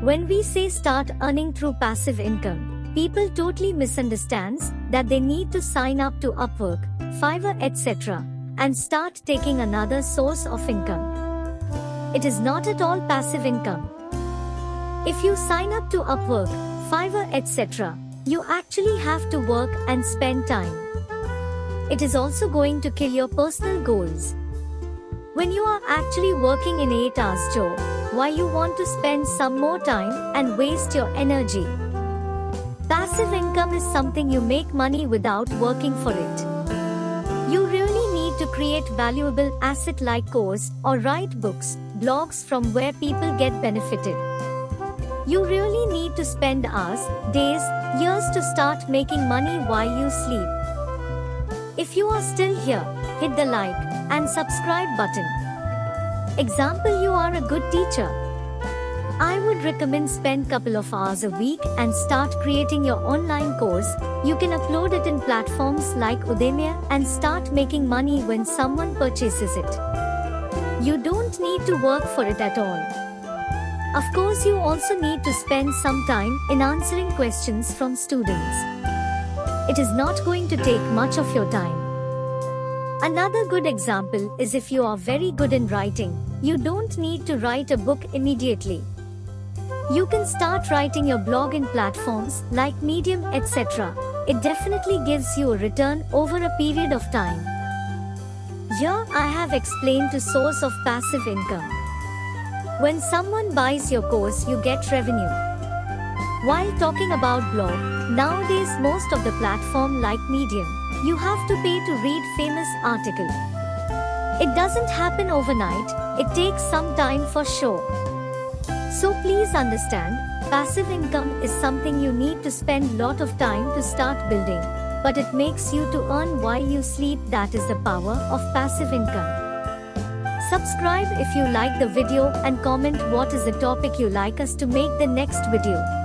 When we say start earning through passive income, people totally misunderstands that they need to sign up to Upwork, Fiverr, etc. and start taking another source of income. It is not at all passive income. If you sign up to Upwork, Fiverr, etc., you actually have to work and spend time. It is also going to kill your personal goals. When you are actually working in 8 hours job, why you want to spend some more time and waste your energy? Passive income is something you make money without working for it. You really need to create valuable asset like course or write books, blogs from where people get benefited. You really need to spend hours, days, years to start making money while you sleep. If you are still here, hit the like and subscribe button. Example, you are a good teacher. I would recommend spend couple of hours a week and start creating your online course. You can upload it in platforms like Udemy and start making money when someone purchases it. You don't need to work for it at all. Of course, you also need to spend some time in answering questions from students. It is not going to take much of your time. Another good example is if you are very good in writing, you don't need to write a book immediately. You can start writing your blog in platforms like Medium, etc. It definitely gives you a return over a period of time. Here I have explained the source of passive income. When someone buys your course, you get revenue. While talking about blog, nowadays most of the platform like Medium, you have to pay to read famous article. It doesn't happen overnight, it takes some time for sure. So please understand, passive income is something you need to spend lot of time to start building, but it makes you to earn while you sleep. That is the power of passive income. Subscribe if you like the video and comment what is the topic you like us to make the next video.